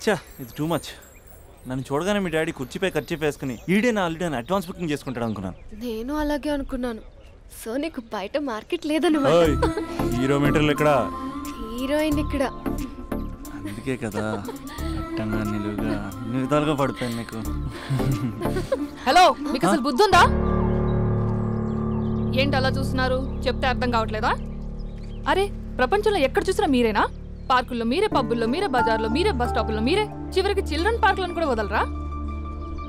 చా ఇది too much. నన్ను చూడగానే మీ డాడీ కుర్చీపై ఖర్చు వేసుకుని ఈడే నా ఆల్రెడీ అడ్వాన్స్ బుకింగ్ చేసుకుంటాడు అనుకున్నాను. నేను అలాగే అనుకున్నాను. సో నీకు బయట మార్కెట్ లేదన్నమాట. హీరో మీటర్లు ఇక్కడ, హీరోయిన్ ఇక్కడ. అందుకే కదా అట్టంగా నిలువుగా అన్ని విధాలుగా పడిపోయాను నీకు. హలో, మీకు అసలు బుద్ధి ఉందా? ఏంటి అలా చూస్తున్నారు? చెప్తే అర్థం కావట్లేదా? అరే, ప్రపంచంలో ఎక్కడ చూసినా మీరేనా? పార్కుల్లో మీరే, పబ్బుల్లో మీరే, బజార్లో మీరే, బస్ స్టాపుల్లో మీరే, చివరికి చిల్డ్రన్ పార్కులను కూడా వదలరా?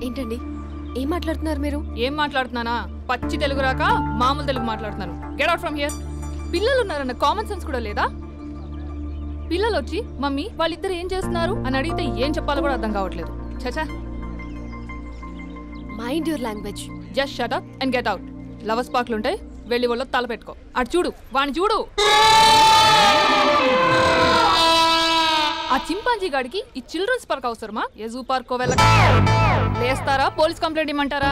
ఏంటండి ఏం మాట్లాడుతున్నారు మీరు? ఏం మాట్లాడుతున్నానా? పచ్చి తెలుగు రాక మామూలు తెలుగు మాట్లాడుతున్నాను. Get out from here. పిల్లలు ఉన్నారన్న కామన్ సెన్స్ కూడా లేదా? పిల్లలు వచ్చి మమ్మీ వాళ్ళిద్దరు ఏం చేస్తున్నారు అని అడిగితే ఏం చెప్పాలో కూడా అర్థం కావట్లేదు. చచా. Mind your language. Just shut up and get out. Lovers పార్క్లు ఉంటాయి, వెళ్ళి వాళ్ళ తల పెట్టుకో. అటు చూడు, వాణ్ణి చూడు. ఆ చింపాంజీ గాడికి ఈ చిల్డ్రన్స్ పార్క్ అవసరమా? ఏ జూ పార్క్ వేస్తారా? పోలీస్ కంప్లైంట్ ఇమ్మంటారా?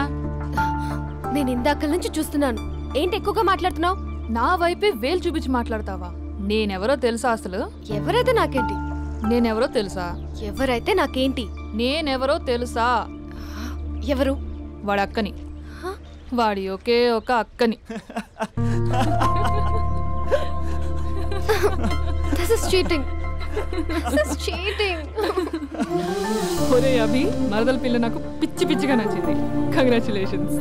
నేను ఇందాక నుంచి చూస్తున్నాను. ఏంటి ఎక్కువగా మాట్లాడుతున్నావు? నా వైపే వేలు చూపించి మాట్లాడతావా? నేనెవరో తెలుసా? అసలు ఎవరైతే నాకేంటి? నేనెవరో తెలుసా? ఎవరైతే నాకేంటి? నేనెవరో తెలుసా? ఎవరు? వాడి అక్కని. వాడి ఒకే ఒక అక్కని. This is cheating. This is cheating. ఒరే అభి, మరదల పిల్ల నాకు పిచ్చి పిచ్చిగా నచ్చింది. కంగ్రాచులేషన్స్.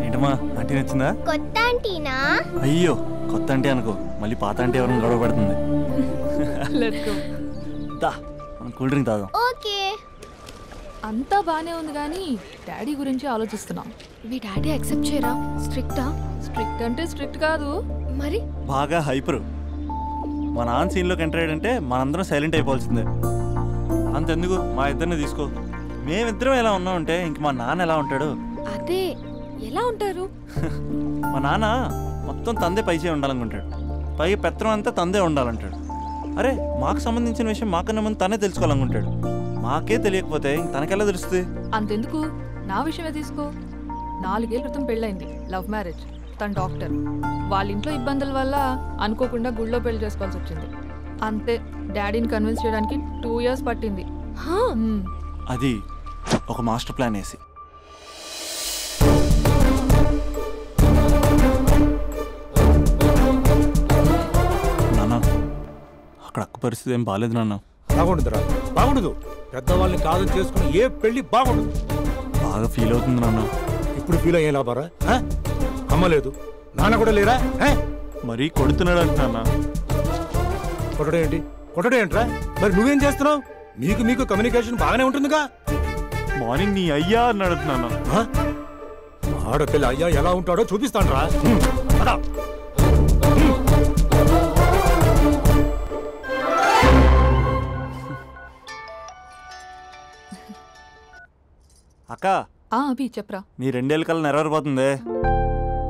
ఏంటమ్మా ఆంటీ నచ్చిందా? కొత్త ఆంటీనా? అయ్యో కొత్త అంటే అనుకో, మళ్ళీ పాత అంటే ఎవరైనా గొడవ పడుతుంది. Let's go. దా మనం కూల్ డ్రింక్ తాగుదాం. ఓకే. అంతా బానే ఉంది కానీ డాడీ గురించి ఆలోచిస్తున్నాం. మీ డాడీ యాక్సెప్ట్ చేయరా? స్ట్రిక్టా? స్ట్రిక్ట్ అంటే స్ట్రిక్ట్ కాదు మరి. బాగా హైపరు. మా నాన్న సీన్లోకి ఎంటర్ అయ్యాడంటే మనందరం సైలెంట్ అయిపోవాల్సిందే. అంతెందుకు మా ఇద్దరిని తీసుకో. మేమిద్దరం ఎలా ఉన్నామంటే ఇంక మా నాన్న ఎలా ఉంటాడు? అదే ఎలా ఉంటారు? మా నాన్న మొత్తం తందే పైచే ఉండాలనుకుంటాడు. పైగా పెత్తనం అంతా తందే ఉండాలంటాడు. అరే మాకు సంబంధించిన విషయం మాకన్నా ముందు తనే తెలుసుకోవాలనుకుంటాడు. మాకే తెలియకపోతే తనకెలా తెలుస్తుంది? అంతెందుకు, నా విషయమే తీసుకో. 4 ఏళ్ల క్రితం పెళ్ళైంది, లవ్ మ్యారేజ్. తన డాక్టర్. వాళ్ళ ఇంట్లో ఇబ్బందుల వల్ల అనుకోకుండా గుళ్ళో పెళ్లి చేసుకోవాల్సి వచ్చింది. అంతే, డాడీని కన్విన్స్ చేయడానికి 2 years పట్టింది. అది ఒక మాస్టర్ ప్లాన్ వేసి. నాన్న అక్కడ అక్క పరిస్థితి ఏం బాగాలేదు నాన్న. బాగుండదురా, బాగుండదు. పెద్దవాళ్ళని కాదని చేసుకుని ఏ పెళ్లి బాగుండదు. బాగా ఫీల్ అవుతుంది నాన్న. ఇప్పుడు ఫీల్ అయ్యే లాభారా? అమ్మ లేదు, నాన్న కూడా లేరా? మరీ కొడుతున్నాడు అంటున్నా. కొట్టడం ఏంటి? కొట్టడం ఏంట్రా? మరి నువ్వేం చేస్తున్నావు? మీకు కమ్యూనికేషన్ బాగానే ఉంటుందిగా. మార్నింగ్ నీ అయ్యా అని అడుగుతున్నాను. ఆడపిల్ల అయ్యా ఎలా ఉంటాడో చూపిస్తాను రా. అక్క అభి చెప్పరా. నీ 2 ఏళ్ళ కల్లా నెరవేరిపోతుంది.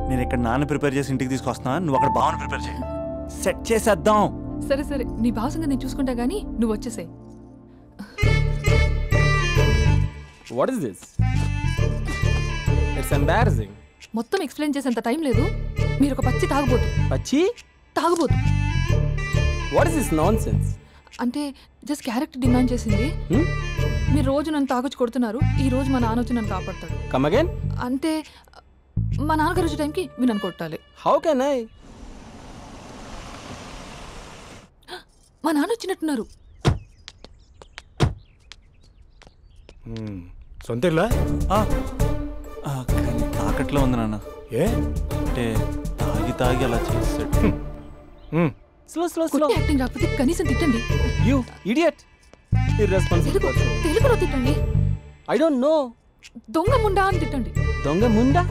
నేను ఇక్కడ నాన్న ప్రిపేర్ చేసి ఇంటికి తీసుకొస్తున్నా, నువ్వు అక్కడ బావని ప్రిపేర్ చేయి. సెట్ చేసేద్దాం. సరే సరే, నీ భావసంగా నేను చూసుకుంటా గానీ నువ్వు వచ్చేసాయి. What is this? It's embarrassing. మొత్తం ఎక్స్ప్లెయిన్ చేసేంత టైం లేదు. మీరు ఒక పచ్చి తాగుబోతు. పచ్చి తాగుబోతు. What is this nonsense? అంటే జస్ట్ క్యారెక్టర్ డిమాండ్ చేసింది. మీరు రోజు నన్ను తాగొచ్చి కొడుతున్నారు, ఈ రోజు మా నాన్న వచ్చి నన్ను కాపాడతాడు. Come again? అంటే మా నాన్నగారు వచ్చే టైంకి మీరు నన్ను కొట్టాలి. How can I? మా నాన్న వచ్చినట్టున్నారు. సొంతేలా తాకట్లో ఉంది నాన్న. ఏ అంటే తాగి అలా చేస్తాడు. Slow. యాక్టింగ్ రాకపోతే కనీసం తిట్టండి. You idiot! Irresponsible person. తెలుగులో తిట్టండి. I don't know. దొంగ ముండా అని తిట్టండి. దొంగ ముండా?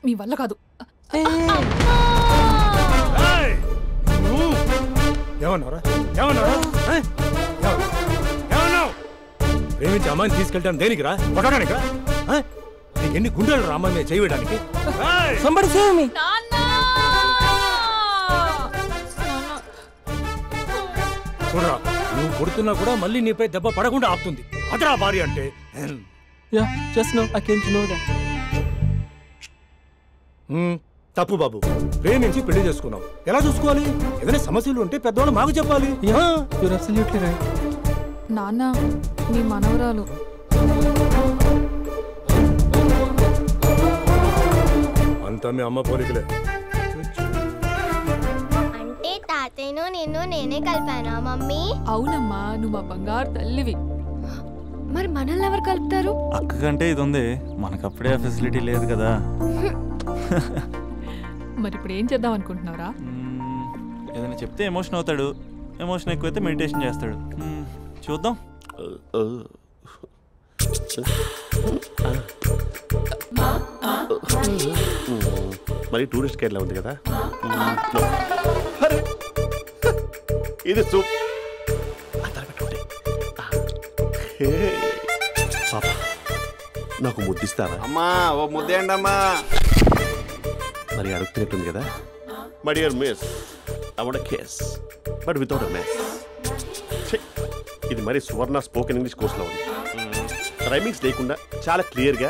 మీ వల్ల కాదు. ప్రేమించి అమ్మాయిని తీసుకెళ్తాను దేనికిరా? కొట్టడానికిరా? ఎన్ని గుండెలు రా అమ్మాయి మీద చేయడానికి? Somebody save me. చూడరా, నువ్వు కొడుతున్నా కూడా మళ్ళీ నీపై దెబ్బ పడకుండా ఆపుతుంది. అదరా భార్య అంటే. Yeah, just now I came to know that. తప్పు బాబు. ప్రేమించి పెళ్లి చేసుకున్నావు, ఎలా చూసుకోవాలి? ఏదైనా సమస్యలు ఉంటే పెద్దవాళ్ళు మాకు చెప్పాలి. Yeah, you're absolutely right. నాన్న మీ మనవరాలు. అంతా మీ అమ్మ పోలికలే. అంటే తాతయ్యను నిన్ను నేనే కలిపానా మమ్మీ? అవునమ్మా, నువ్వు మా బంగారు తల్లివి. మరి మనల్ని ఎవరు కలుపుతారు? అక్క కంటే ఇది ఉంది, మనకప్పుడే ఆ ఫెసిలిటీ లేదు కదా. మరి ఇప్పుడు ఏం చేద్దాం అనుకుంటున్నారా? ఏదైనా చెప్తే ఎమోషన్ అవుతాడు, ఎమోషన్ ఎక్కువైతే మెడిటేషన్ చేస్తాడు. చూద్దాం. మరి టూరిస్ట్ కేరళ ఉంది కదా, ఇది సూప్. పాప నాకు ముద్దిస్తావా? అమ్మా ఓ ముద్దేయండి అమ్మా. మరి అడుగుతున్నట్టుంది కదా. My dear miss, I want kiss but without a mess. ఇది మరి సువర్ణ స్పోకెన్ ఇంగ్లీష్ కోర్సులో ఉంది. రైమింగ్స్ లేకుండా చాలా క్లియర్గా.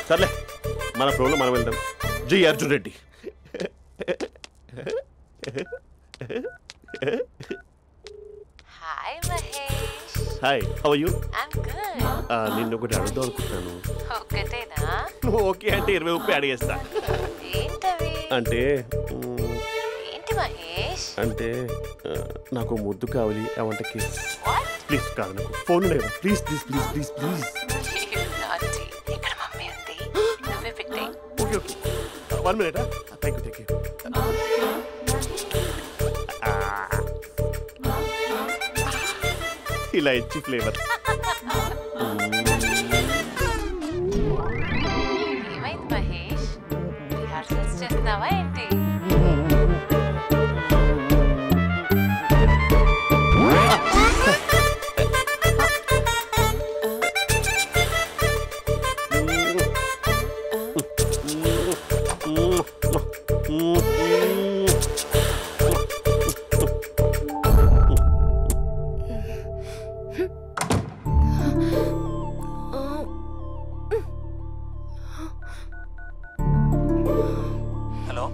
సర్లే, మన ప్రోలో మనం వెళ్దాం. జై Arjun Reddy. Hi Mahesh. Hi, how are you? I'm good. నిన్ను ఒకటి అడుగుదాం అనుకుంటున్నాను. ఒకటేనా? నువ్వు ఓకే అంటే 20 రూపాయలు అడిగేస్తా. ఏంటవి? అంటే ఏంటి మహేష్? అంటే నాకు ముద్దు కావాలి. I want kiss. What? Please కాదు, నాకు ఫోన్ లేదా. Please please please please please. నాటి ఇక్కడ మమ్మీ ఉంది, నువ్వే పెట్టే. Okay okay, 1 minute. Thank you thank you. ఇలా ఇచ్చి ఫ్లేవర్. ఏమైంది మహేష్? రిహార్సల్స్ చేస్తున్నావా ఏంటి? హలో.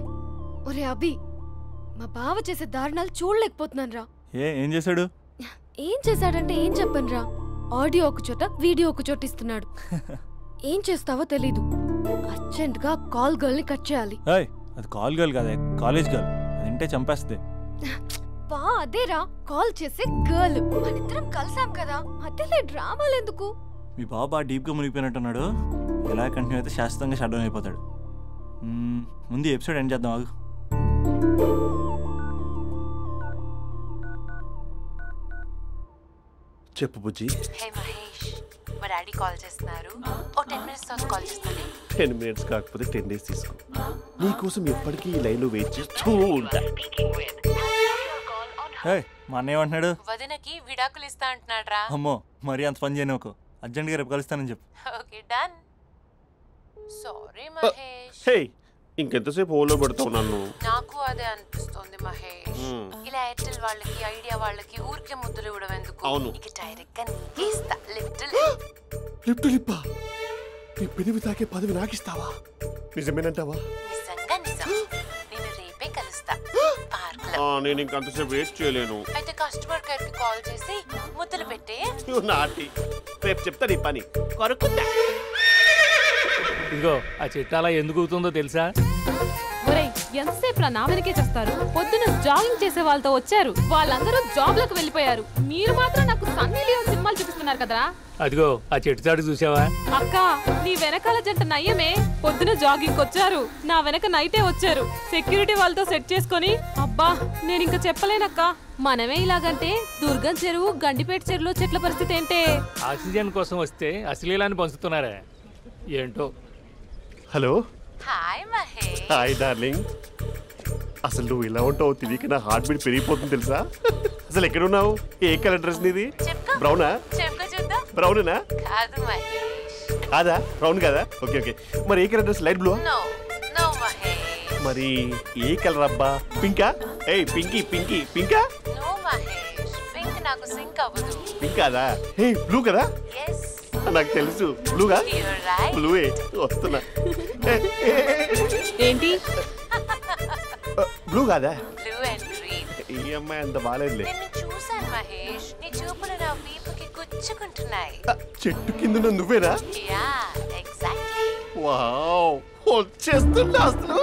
ఒరే అభి, మా బావ చేసే దారుణాలు చూడలేకపోతున్నాను రా. ఏం చేశాడు? ఏం చేశాడంటే ఏం చెప్పను రా. ఆడియో ఒక చోట, వీడియో ఒక చోట ఇస్తున్నాడు. ఏం చేస్తావో తెలీదు. అర్జెంట్ గా కాల్ గర్ల్ ని కట్ చేయాలి. అది కాల్ గర్ల్ కాదే, కాలేజ్ గర్ల్. అది వింటే చంపేస్తుంది. బా అదేరా, కాల్ చేసే గర్ల్. మనిద్దరం కలిసాం కదా, మధ్యలో డ్రామాలు ఎందుకు? మీ బాబు బాగా డీప్గా మునిగిపోయినట్టున్నాడు. ఎలా కంటిన్యూ అయితే శాశ్వతంగా షట్ డౌన్ అయిపోతాడు. ముందు ఎపిసోడ్ ఎండ్ చేద్దాం. ఆగు. చెప్పు బుజ్జి. హే మహేష్, మా డాడీ కాల్ చేస్తున్నారు. ఓ 10 minutes తర్వాత కాల్ చేస్తాను. 10 minutes కాకపోతే 10 days తీసుకో. నీకోసం ఎప్పటికీ ఈ లైన్లో వెయిట్ చేస్తూ ఉంటా. మా అన్నయ్య ఏమంటున్నాడు? వదినకి విడాకులు ఇస్తా అంటున్నాడు రా. అమ్మో, మరీ అంత పని చేయను. ఒక అర్జెంట్గా రేపు కలుస్తానని చెప్పు. Okay done. సారీ మహేష్. హే, ఇంకెంతసేపు హోల్లో పెడతావు నన్ను? నాకు అదే అనిపిస్తుంది మహేష్. ఇలా ఎయిర్టెల్ వాళ్ళకి, ఐడియా వాళ్ళకి ఊరికే ముద్దులు ఇవ్వడం ఎందుకు? అవును. ఇక డైరెక్ట్ గా నీకే ఇస్తా. లిప్ టు లిప్పా? నీ పెనివి తాకే పదవి నాకిస్తావా? నిజమేనంటావా? నిజంగా నిజం. నేను రేపే కలుస్తా పార్క్ లో. నేను ఇంకంతసేపు వెయిట్ చేయలేను. అయితే కస్టమర్ కేర్ కి కాల్ చేసి ముద్దులు పెట్టే. నాటి రేపు చెప్తా నీ పని. కొరుకుంటా. ఇదిగో ఆ చెట్టు అలా ఎందుకు అవుతుందో తెలుసా? ఒరేయ్, ఎంతసేపు నా వెనకే చేస్తారు? పొద్దున జాగింగ్ చేసే వాళ్ళతో వచ్చారు, వాళ్ళందరూ జాబ్ లకు వెళ్ళిపోయారు. మీరు మాత్రం నాకు సన్నీ లియోన్ సినిమాలు చూపిస్తున్నారు కదరా. అదిగో ఆ చెట్టు చాటు చూసావా? అక్క, నీ వెనకాల జంట నయ్యమే. పొద్దున జాగింగ్ వచ్చారు, నా వెనక నైటే వచ్చారు. సెక్యూరిటీ వాళ్ళతో సెట్ చేసుకొని, అబ్బా నేను ఇంకా చెప్పలేనక్క. మనమే ఇలాగంటే దుర్గం చెరువు, గండిపేట చెరువులో చెట్ల పరిస్థితి ఏంటే? ఆక్సిజన్ కోసం వస్తే అశ్లీలాన్ని పంచుతున్నారా ఏంటో. Hello. Hi Mahesh. Hi darling. అసలు నువ్వు ఇలా ఉంటావు తెలియక నా హార్ట్ బీట్ పెరిగిపోతుంది తెలుసా? అసలు ఎక్కడున్నావు? ఏ కలర్ డ్రెస్ నీది? బ్రౌనా? చూద్దాం. బ్రౌనేనా? కాదు మహేష్. కాదా? బ్రౌన్ కదా? Okay okay. మరి ఏ colour dress? Light blue? No no Mahesh. మరి ఏ కలర్ అబ్బా? పింకా? ఏయ్ పింకీ పింకీ పింకా? నో మహేష్, పింక్ నాకు సింక్ అవ్వదు. పింక్ కాదా? ఏ బ్లూ కదా? yes. నాకు తెలుసు. బ్లూగా? you're right. బ్లూవే వస్తున్నా. ఏంటి? బ్లూ కాదా? Blue and green. ఈ అమ్మాయి అంత బాగాలేదులే. నేను చూసాను మహేష్. నా వీపుకి గుచ్చుకుంటున్నాయి. చెట్టు కింద నువ్వేనా? Yeah exactly. వావ్, వచ్చేస్తున్నా అసలు.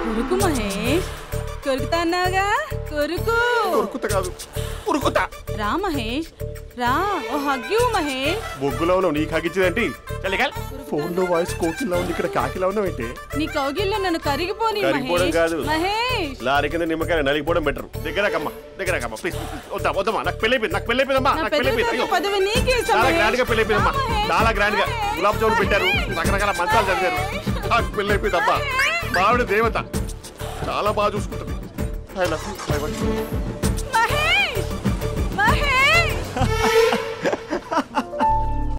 కొరుకు మహేష్, కొరుకుతా అన్నావుగా, కొరుకు. కొరుకుతా కాదు, ఉరుకుతా. రా మహేష్ రా, ఓ హగ్గు మహేష్. బొగ్గులో ఉన్నావు, నీకు హగ్గించేదేంటి? ఫోన్ లో వాయిస్ కోకిలా ఉంది, ఇక్కడ కాకిలా ఉన్నావేంటి? నీ కౌగిల్లో నన్ను కరిగిపోని కరిగిపోవడం కాదు, మహేష్. లారీ కింద నిమ్మకాయ నలిగిపోవడం బెటర్. దగ్గరకమ్మా ప్లీజ్. వద్దమ్మా, నాకు పెళ్ళైపోయిందమ్మా, నాకు పెళ్ళైపోయింది. పదవి నీకే ఇస్తా చాలా మహేష్. గ్రాండ్ గా పెళ్ళైపోయిందమ్మా, చాలా గ్రాండ్ గా. గులాబ్ జామున్ పెట్టారు, రకరకాల మంచాలు చదివారు. నాకు పెళ్ళైపోయిందమ్మా. మావిడ దేవత, చాలా బాగా చూసుకుంటుంది. I love you.